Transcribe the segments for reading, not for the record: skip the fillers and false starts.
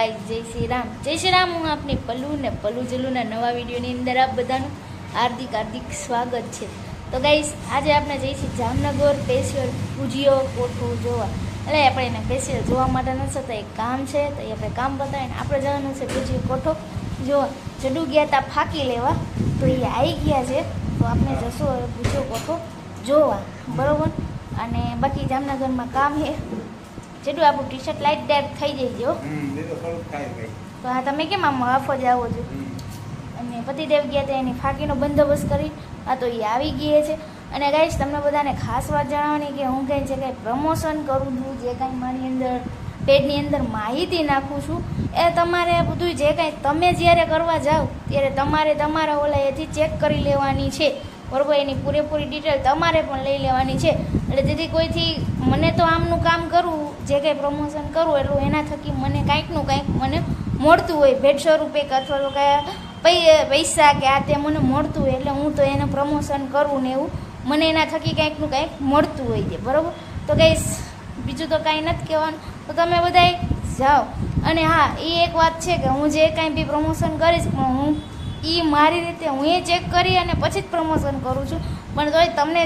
Guys જય શ્રી રામ હું આપની પલ્લુ ને પલ્લુ જલ્લુના નવા વિડીયોની અંદર આપ બધાનું હાર્દિક સ્વાગત છે। તો ગાઈસ આજે આપણે જઈશું જામનગર સ્પેશિયલ ભુજીયો કોઠો જોવા। એટલે આપણે એને સ્પેશિયલ જોવા માટે નથી થતા, એક કામ છે તો એ આપણે કામ બતાવીને આપણે જવાનું છે ભુજીયો કોઠો જોવા। જડુ ગયા હતા ફાંકી લેવા, તો એ આવી ગયા છે, તો આપણે જશું હવે ભુજીયો કોઠો જોવા, બરાબર। અને બાકી જામનગરમાં કામ છે, જેટલું આપણું ટી શર્ટ લાઇટ ડાર્ક થઈ જઈજો। તો હા તમે કેમ આમ હાફજ આવો છો? અને પતિદેવ ગયા હતા એની ફાંકીનો બંદોબસ્ત કરી, આ તો એ આવી ગઈ છે। અને ગાઈસ તમને બધાને ખાસ વાત જણાવવાની કે હું કંઈ છે કંઈ પ્રમોશન કરું છું, જે કાંઈ મારી અંદર પેજની અંદર માહિતી નાખું છું એ તમારે બધું જે કાંઈ તમે જ્યારે કરવા જાઓ ત્યારે તમારે તમારા ઓલા એથી ચેક કરી લેવાની છે, બરાબર। એની પૂરેપૂરી ડિટેલ તમારે પણ લઈ લેવાની છે, એટલે જેથી કોઈથી મને તો આમનું કામ કરવું, જે કંઈ પ્રમોશન કરવું એટલું એના થકી મને કાંઈકનું કાંઈક મને મળતું હોય, ભેટ સ્વરૂપે અથવા તો કાંઈ પૈસા કે આ તે મને મળતું હોય, એટલે હું તો એને પ્રમોશન કરવું ને એવું મને એના થકી કાંઈકનું કાંઈક મળતું હોય છે, બરાબર। તો ગાઈસ બીજું તો કાંઈ નથી કહેવાનું, તો તમે બધાય જાઓ। અને હા એ એક વાત છે કે હું જે કાંઈ બી પ્રમોશન કરીશ પણ હું એ મારી રીતે હું એ ચેક કરી અને પછી જ પ્રમોશન કરું છું, પણ તોય તમને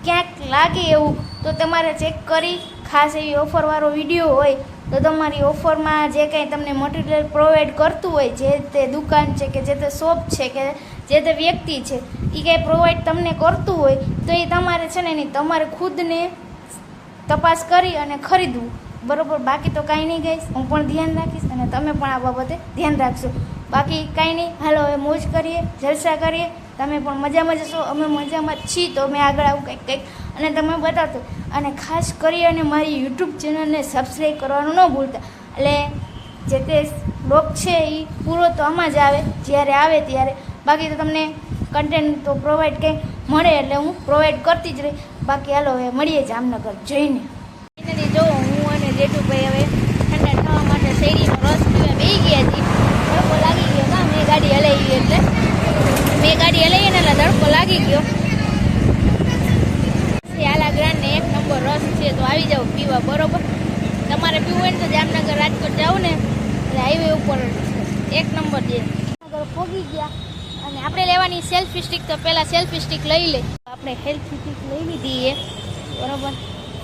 ક્યાંક લાગે એવું તો તમારે ચેક કરી, ખાસ એવી ઓફરવાળો વિડીયો હોય તો તમારી ઓફરમાં જે કાંઈ તમને મટીરિયલ પ્રોવાઈડ કરતું હોય, જે તે દુકાન છે કે જે તે શોપ છે કે જે તે વ્યક્તિ છે એ કાંઈ પ્રોવાઈડ તમને કરતું હોય તો એ તમારે છે ને એની તમારે ખુદને તપાસ કરી અને ખરીદવું, બરાબર। બાકી તો કાંઈ નહીં ગાઈસ, હું પણ ધ્યાન રાખીશ અને તમે પણ આ બાબતે ધ્યાન રાખશો। બાકી કાંઈ નહીં, હાલો હવે મોજ કરીએ, જલસા કરીએ, તમે પણ મજામાં જશો, અમે મજામાં જ છીએ, તો અમે આગળ આવું કંઈક અને તમે બતાવશો। અને ખાસ કરી અને મારી યુટ્યુબ ચેનલને સબસ્ક્રાઈબ કરવાનું ન ભૂલતા, એટલે જે તે બ્લોગ છે એ પૂરો તો આમાં જ આવે જ્યારે આવે ત્યારે, બાકી તો તમને કન્ટેન્ટ તો પ્રોવાઈડ કંઈ મળે એટલે હું પ્રોવાઈડ કરતી જ રહી। બાકી હાલો હવે મળીએ જામનગર જઈને। ફાઇનલી જો હું અને જેઠુભાઈ હવે ઠંડા થવા માટે શેરીનો રસ પીવા બેસી ગયા છીએ, તડકો લાગી ગયો ના, મેં ગાડી હલાવી એટલે ને એટલે તડકો લાગી ગયો। આલા ગ્રાન્ડ ને 1 નંબર રસ છે, તો આવી જાઓ પીવા, બરોબર। તમારે પીવું હોય ને તો જામનગર રાજકોટ જાવ ને એટલે હાઈવે ઉપર 1 નંબર છે। જામનગર પહોંચી ગયા અને આપણે લેવાની સેલ્ફી સ્ટિક, તો પહેલાં સેલ્ફી સ્ટિક લઈ લે। આપણે સેલ્ફી સ્ટિક લઈ લીધી છે, બરોબર।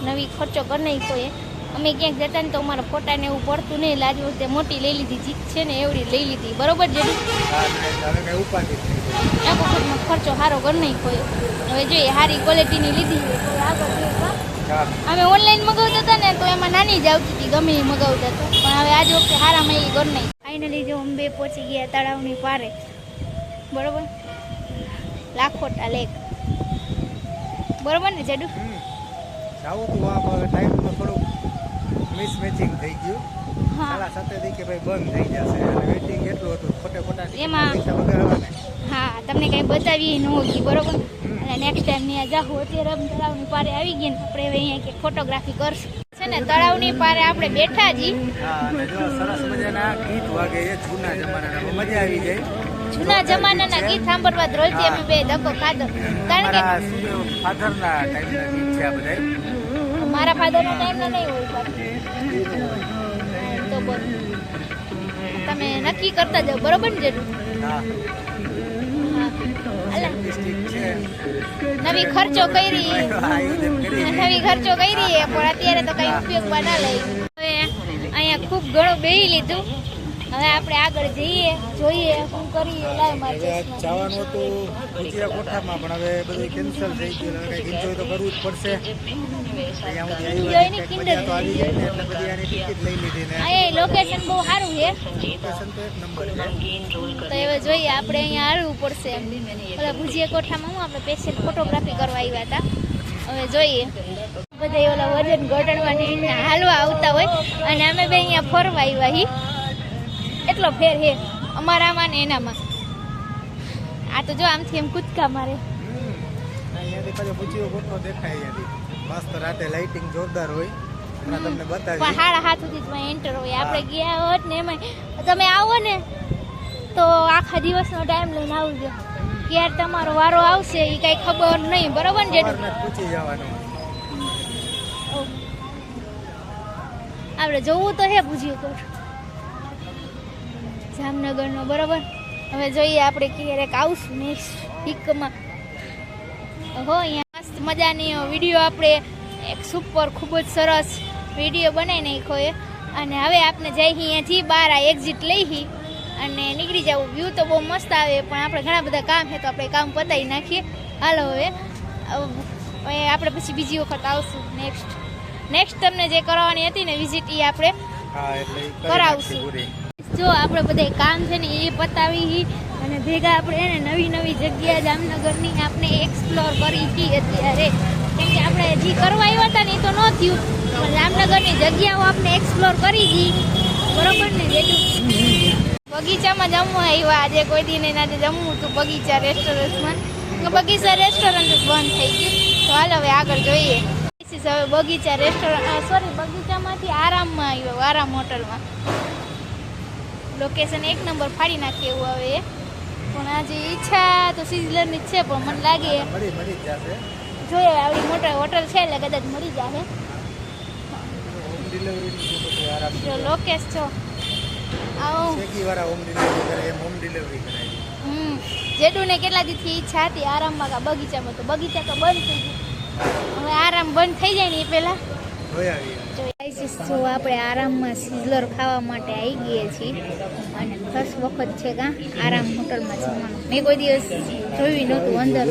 નવી ખર્ચો કરી નાખ્યો એ, અમે ક્યાંક જતા ને તો અમારા ફોટાને એવું પડતું નહીં, લાજ વખતે મોટી લઈ લીધી, જીત છે ને એવડી લઈ લીધી, બરોબર છે। ખર્ચો સારો કરી નાખ્યો, હવે જોઈએ સારી ક્વોલિટીની લીધી હોય તો આગળ અમે ઓનલાઈન મગાવતા હતા ને તો એમાં નાની જ આવતી હતી, ગમે એ મગાવતા હતા, પણ હવે આજ વખતે સારામાં એ કરી નાખી। ફાઇનલી જો અમે પહોંચી ગયા તળાવની પારે, બરોબર, લાખોટા લેક, બરોબર ને જેડુ? જાવું તો આ ટાઈમમાં થોડું મિસમેચિંગ થઈ ગયું, સાડા 7 કે ભાઈ બંધ થઈ જશે અને વેટિંગ એટલું હતું, ખોટા એમાં હા તમને કંઈ બતાવી ન હોતી, બરોબર। અને નેક્સ્ટ ટાઈમ ત્યાં જાઉં, અત્યારે અમે તળાવની પારે આવી ગયા ને આપણે હવે અહીંયા કંઈક ફોટોગ્રાફી કરશું, છે ને તળાવની પારે આપણે બેઠા જી। સરસ મજાના ગીત વાગે છે જૂના જમાનાના, મજા આવી જાય। જૂના જમાનાના ગીત સાંભળવા જ રોજથી અમે બે ધક્કો ખાધો, કારણ કે ફાધરના ટાઈમના ગીત છે આ બધા, મારા ફાધરના ટાઈમના નહીં હોય, તો બોલ તમે નક્કી કરતા જાઓ, બરોબર ને જરૂર? નવી ખર્ચો કરી પણ અત્યારે તો કઈ ઉપયોગમાં ના લઈ, હવે અહીંયા ખૂબ ઘણું બેહી લીધું, હવે આપણે આગળ જઈએ, જોઈએ શું કરીએ। જવાનું હતું ભુજીયા કોઠામાં પણ હવે બધું કેન્સલ થઈ ગયું, કંઈક એન્જોય તો કરવું જ પડશે। લોકેશન બહુ સારું છે, લોકેશન તો 1 નંબર છે, તો હવે જોઈએ આપણે અહીંયા હાલવું પડશે। ઓલા ભુજીયા કોઠામાં હું આપણે સ્પેશિયલ ફોટોગ્રાફી કરવા આવ્યા હતા, હવે જોઈએ બધા ઓલા વજન ઘટાડવાની હાલવા આવતા હોય અને અમે બે અહીંયા ફરવા આવ્યા હી, એટલો ફેર છે અમારામાં ને એનામાં। આ તો જો આમથી એમ કૂદકા મારે, ભુજીયો કોઠો દેખાય, મસ્ત રાતે લાઇટિંગ જોરદાર હોય, તમને બતાવી પણ 7:30 સુધી એન્ટર હોય, આપણે ગયા હોત ને એમાં તમે આવો ને તો આખા દિવસનો ટાઈમ લઈને આવજો, ક્યારે તમારો વારો આવશે એ કઈ ખબર નહીં, બરોબર ને? પૂછી જવાનું, આપણે જોવું તો હે ભુજીયો કોઠો, જામનગરનો, બરાબર. હવે જોઈએ આપણે ક્યારેક આવશું નેક્સ્ટ વીકમાં. હો અહીંયા મસ્ત મજાની વિડીયો આપણે એક સુપર ખૂબ જ સરસ વિડીયો બનાવી નાખ્યો એ. અને હવે આપણે જઈ અહીંયાથી બહાર આ એક્ઝિટ લઈ અને નીકળી જવું. વ્યૂ તો બહુ મસ્ત આવે, પણ આપણે ઘણા બધા કામ છે તો આપણે કામ પતાવી નાખીએ. હાલો હવે આપણે પછી બીજી વખત આવશું. નેક્સ્ટ તમને જે કરવાની હતી ને વિઝિટ એ આપણે કરાવશું. જો આપણે બધા કામ છે ને એ પતાવી અને ભેગા આપણે એને નવી નવી જગ્યા જામનગરની આપણે એક્સપ્લોર કરી હતી અત્યારે. કેમ કે આપણે જે કરવા આવ્યા હતા ને એ તો ન થયું, પણ જામનગરની જગ્યાઓ આપણે એક્સપ્લોર કરી હતી, બરોબર ને. જેટલું બગીચામાં જમવા આવ્યા આજે, કોઈ દિન એના જમવું હતું બગીચા રેસ્ટોરન્ટમાં. બગીચા રેસ્ટોરન્ટ બંધ થઈ ગયું, તો હાલ હવે આગળ જોઈએ. હવે બગીચા રેસ્ટોરન્ટ બગીચામાંથી આરામમાં આવ્યો, આરામ હોટલમાં. લોકેશન એક નંબર ફાડી નાખીએ એવું હવે. પણ આજે ઈચ્છા તો સિઝલરની જ છે, પણ મને લાગે જોઈએ આવડી મોટા હોટલ છે એટલે કદાચ મળી જશે. લોકેશ છો જેડુને કેટલા દિવસથી ઈચ્છા હતી આરામમાં કા બગીચામાં, તો બગીચા તો બંધ થઈ ગયું. હવે આરામ બંધ થઈ જાય ને એ પહેલા તો આપણે આરામમાં સિઝલર ખાવા માટે આવી ગયા છીએ. અને ફર્સ્ટ વખત છે કાં આરામ હોટલમાં જમવાનું. મેં કોઈ દિવસ જોયું નહોતું અંદર.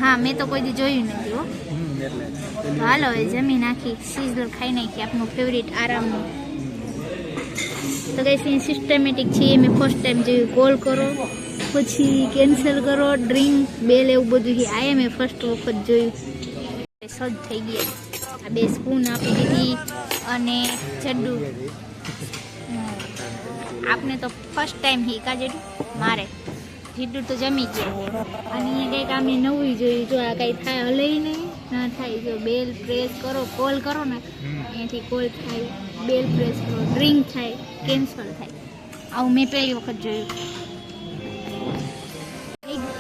હા, મેં તો કોઈ દી જોયું નથી હો. તો હાલો હવે જમી નાખી, સિઝલર ખાઈ નાખી, આપણું ફેવરિટ આરામનું. તો કઈ સિસ્ટમેટિક છે, મેં ફર્સ્ટ ટાઈમ જોયું. કોલ કરો પછી કેન્સલ કરો, ડ્રિંક બેલ એવું બધું છે. આ મેં ફર્સ્ટ વખત જોયું. સજ થઈ ગયા. આ 2 સ્પૂન આપી દીધી અને ચડ્ડુ. આપને તો ફર્સ્ટ ટાઈમ હી કા જેટલું મારે જીડું તો જમી ગયા. અને અહીંયા કંઈક આમને નવું જોયું. જો આ કંઈ થાય હલે નહીં ના થાય. જો બેલ પ્રેસ કરો, કોલ કરો ને અહીંયાથી કોલ થાય, બેલ પ્રેસ કરો, ડ્રિંક થાય, કેન્સલ થાય. આવું મેં પહેલી વખત જોયું.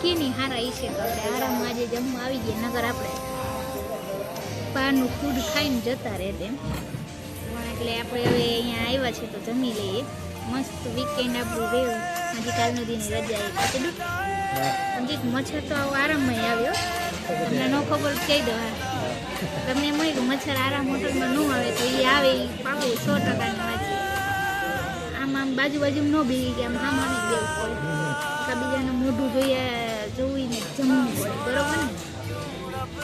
ની હારા ઈ છે તો આપણે આરામમાં આજે જમવા આવી ગયા. નગર આપણે બહારનું ફૂડ ખાઈને જતા રહે તેમ, પણ એટલે આપણે હવે અહીંયા આવ્યા છે તો જમી લઈએ. મસ્ત વીકેન્ડ આપણું રહ્યું. હજી કાલનો દિન રજા આવી હજી મચ્છર તો આરામમાં આવ્યો. તમને ન ખબર કહી દો. તમને એમ હોય કે મચ્છર આરામ હોટલમાં ન આવે તો એ આવે, એ પાકું 100%ની વાત છે. આમ બાજુમાં ન ભીગી કે આમ હામ આવી દેવું પડે. બીજાનું મોઢું જોઈને જમવું પડે, બરોબર ને.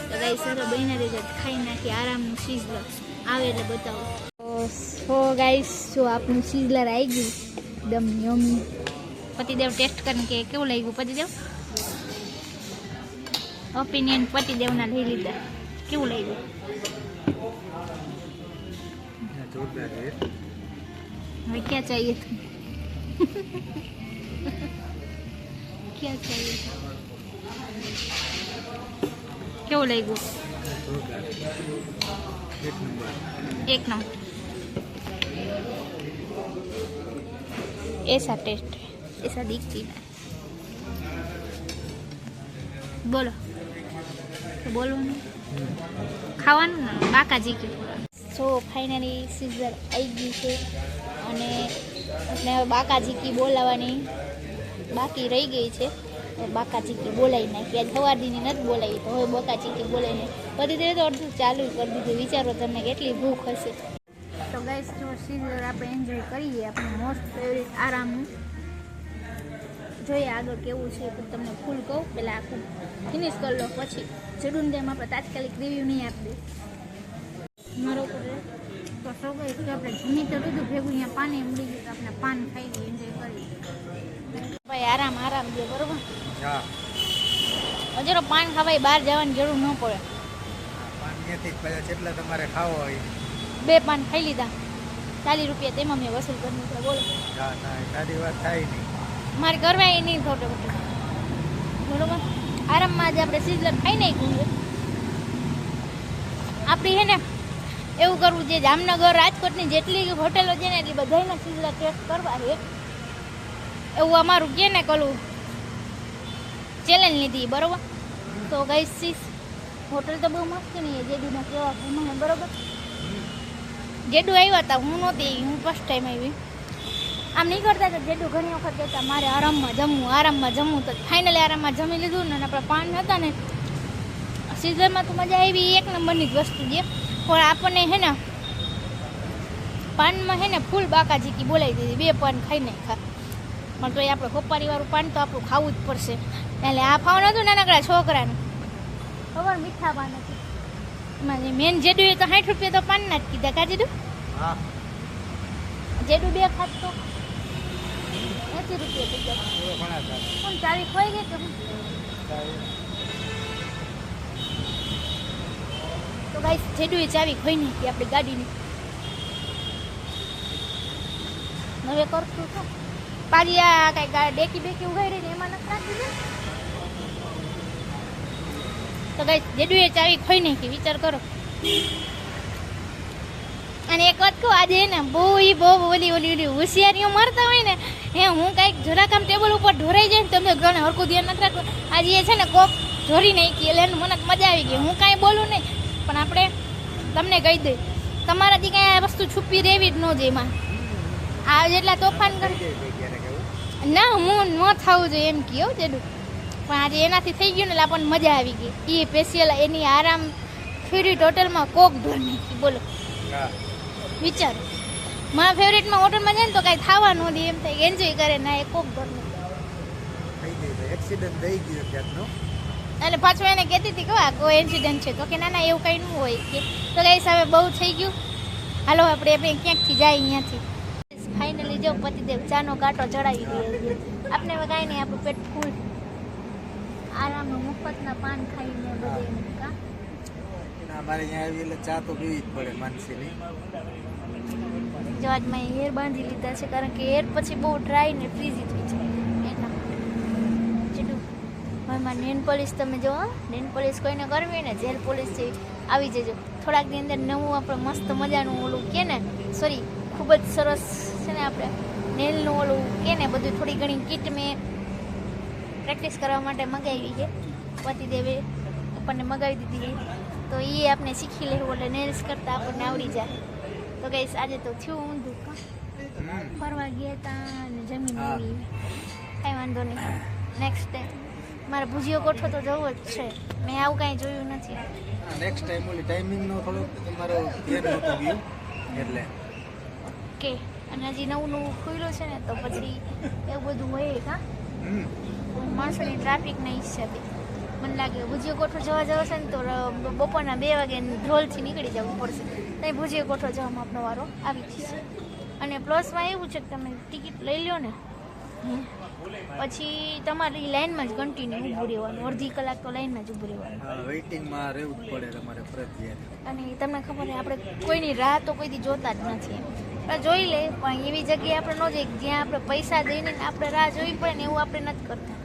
તો ગાઈ સરો બહેના રીતે ખાઈ નાખી આરામનું સિઝલર આવે એટલે બતાવો. તો ગાઈસ જો આપણું સિઝલર આવી ગયું એકદમ યમી. પતિદેવ ટેસ્ટ કરીને કે કેવું લાગ્યું પતિદેવ? ઓપિનિયન પતિદેવના લઈ લીધા. કેવું લાગ્યું? હવે ક્યાં ચાહીએ તું? क्या चाहिए? કેવું લાગ્યું? एक नंबर. ऐसा टेस्ट है, ऐसा दिखती है. બોલો તો બોલવાનું ખાવાનું ને બાકાજી કે સો ફાઇનલી સિઝર આવી ગયું છે અને આપણે હવે બાકાજી કી બોલાવવાની બાકી રહી ગઈ છે. બાકા ચીકી બોલાવી નાખી. આજ સવારદીની નથી બોલાવી તો હવે બાકા ચીકી બોલાવીને બધી દે તો અડધું ચાલુ કરી દીધું. વિચારો તમને કેટલી ભૂખ હશે. તો ગાઈસ જો સિઝર આપણે એન્જોય કરીએ આપણું મોસ્ટ ફેવરિટ આરામનું. જોઈએ આગળ કેવું છે તો તમને ફૂલ કહું. પહેલાં આખું ફિનિશ કરી લો પછી જડું જેમ આપણે તાત્કાલિક રિવ્યૂ નહીં આપી દે મારો કરે તો સૌ ગઈ કે આપણે જમી તો લીધું ભેગું અહીંયા પાણી મળી ગયું તો આપણે પાન ખાઈ ગઈ એન્જોય કરી. ભાઈ આરામ દે બરોબર. હજારો પાન ખાવાય બહાર જવાની જરૂર ન પડે. જેટલા તમારે ખાવો હોય 2 પાન ખાઈ લીધા 40 રૂપિયા તેમાં મેં વસૂલ કરી દીધા. બોલો સારી વાત થાય નહીં. મારે કરવા એ નહીં થોડો બરોબર. આરામમાં આજે આપણે સિઝલર ખાઈ નાખ્યું છે. આપણી છે ને એવું કરવું છે જામનગર રાજકોટની જેટલી હોટલો છે ને એટલી બધાના સિઝલર ટેસ્ટ કરવા છે એવું અમારું કે ને કલું ચેલેન્જ લીધી બરોબર. તો ગાઈસ હોટલ તો બહુ મસ્ત નહીં જેડુના કેવા મને બરોબર. જેડુ આવ્યા હતા, હું નહોતી, હું ફર્સ્ટ ટાઈમ આવી. આમ નહીં કરતા કે જેડુ ઘણી વખત કહેતા મારે આરામમાં જમવું તો ફાઇનલી આરામમાં જમી લીધું ને આપણે પાન હતા ને સિઝનમાં તો મજા આવી, એક નંબરની જ વસ્તુ છે. પણ આપણને હે ને પાનમાં હે ને ફૂલ બાકાજીકી બોલાવી દીધી, 2 પાન ખાઈ નાખા. પણ તો એ આપણે હોપારીવાળું પાન તો આપણું ખાવું જ પડશે. એટલે આ ફાવન હતું નાનકડા છોકરાનું, ખબર મીઠા પાન હતું. એમાં જે મેન જેડુ એ તો 60 રૂપિયા તો પાનના જ કીધા. કા જેડુ? હા, જેડુ 2 ખાત તો 80 રૂપિયા કીધા. એવો ઘણા હતા. પણ ચાવી ખોઈ ગઈ કે હું? તો ગાઈસ જેડુ એ ચાવી ખોઈ નાખી આપણી ગાડીની. હવે કરશું શું? પાછી આ કઈ ડેકી બેકી ઉગાડી ને એમાં નથી નાખી દે. તો ગાઈસ જેડુ એ ચાવી ખોઈ નાખી, વિચાર કરો. અને એક વાત કહું, આજે ને બહુ ઓલી હોશિયારીઓ મારતા હોય ને હે, હું કાંઈક જરાક આમ ટેબલ ઉપર ઢોરાઈ જાય ને તમે ઘણે હરખું ધ્યાન નથી રાખવું. આજે એ છે ને કોક ઢોરી નાખી એટલે એને મને મજા આવી ગઈ. હું કાંઈ બોલું નહીં, પણ આપણે તમને કહી દઈએ તમારાથી કાંઈ આ વસ્તુ છુપી રહેવી જ ન જોઈએ. એમાં આ જેટલા તોફાન કરે ના, હું ન થવું જોઈએ એમ કહો જેડું. પણ આજે એનાથી થઈ ગયું ને એટલે આપણને મજા આવી ગઈ. એ સ્પેશિયલ એની આરામ ફેવરિટ હોટલમાં કોક ઢોર નાખી. બોલો વિચારો, મારા ફેવરેટમાં હોટલમાં જાય ને તો કાંઈ થવા ન દે, એમ થાય એન્જોય કરે. ના એ કોક ઢોર એક્સિડન્ટ થઈ ગયો ત્યાંનો. એટલે પાછું એને કહેતી હતી કે આ કોઈ ઇન્સિડન્ટ છે, તો કે ના એવું કંઈ ન હોય કે. તો ગાઈસ હવે બહુ થઈ ગયું, હાલો આપણે ક્યાંકથી જાય અહીંયાથી. ફાઇનલી જો પતિદેવ ચાનો કાંટો ચડાવી દઈએ. આપણે હવે કાંઈ નહીં, આપણું પેટ ફૂલ આરામનું મફતના પાન ખાઈને બધે કા. અમારે અહીંયા આવી એટલે ચા તો પીવી જ પડે માનસીની. જો આજ મેં હેર બાંધી લીધા છે, કારણ કે હેર પછી બહુ ડ્રાય ને ફ્રીઝી થઈ જાય એના. ચીડું હવે મારી નેન પોલિશ તમે જો, નેન પોલિશ કોઈને કરવી હોય ને જેલ પોલિશ છે આવી જજો. થોડાક દી અંદર નવું આપણે મસ્ત મજાનું ઓલું કે ને, સોરી ખૂબ જ સરસ છે ને આપણે નેલનું ઓલું કે ને બધું થોડી ઘણી કીટ મેં પ્રેક્ટિસ કરવા માટે મગાવી છે. પતિદેવે આપણને મગાવી દીધી, તો એ આપણે શીખી લેવું એટલે નેલ્સ કરતાં આપણને આવડી જાય. તો ગાઈસ આજે તો થયું ઊંધું કા, ફરવા ગયા હતા અને જમીન એવી, કાંઈ વાંધો નહીં. નેક્સ્ટ ટાઈમ મારે ભુજીયો કોઠો તો જવો જ છે, મેં આવું કાંઈ જોયું નથી. નેક્સ્ટ ટાઈમ ઓલી ટાઈમિંગનો થોડુંક તમારો ધ્યાન નહોતું ગયું એટલે ઓકે. અને હજી નવું ખુલ્લું છે ને તો પછી એવું બધું હોય કા માણસોની ટ્રાફિકના હિસાબે. મને લાગે ભુજીયો કોઠો જવા જશે ને તો બપોરના 2 વાગે ધ્રોલથી નીકળી જવું પડશે, ત્યાં ભુજીયો કોઠો જવામાં આપણો વારો આવી જશે. અને પ્લસમાં એવું છે કે તમે ટિકિટ લઈ લો ને પછી તમારી લાઈનમાં જ કન્ટિન્યુ ઊભું રહેવાનું, અડધી કલાક તો લાઈનમાં જ ઊભું રહેવાનું. વેઇટિંગમાં રહેવું જ પડે તમારે ફરજિયાત. અને તમને ખબર છે આપણે કોઈની રાહ તો કોઈથી જોતા જ નથી. જોઈ લે પણ એવી જગ્યાએ આપણે ન જઈએ જ્યાં આપણે પૈસા દઈને આપણે રાહ જોવી પડે ને, એવું આપણે નથી કરતા.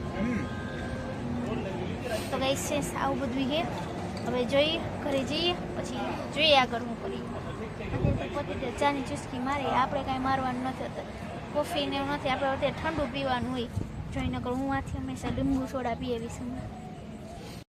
તો ગાઈસ છે આવું બધું છે. હવે જોઈએ ઘરે જઈએ પછી જોઈએ આગળ હું કરીએ. અત્યારે તો પોતે ચાની ચુસ્કી મારી, આપણે કાંઈ મારવાનું નથી હોતું, કોફી ને એવું નથી. આપણે અત્યારે ઠંડુ પીવાનું હોય. જોઈને કરું હું આથી હંમેશા લીંબુ સોડા પીએ વિશે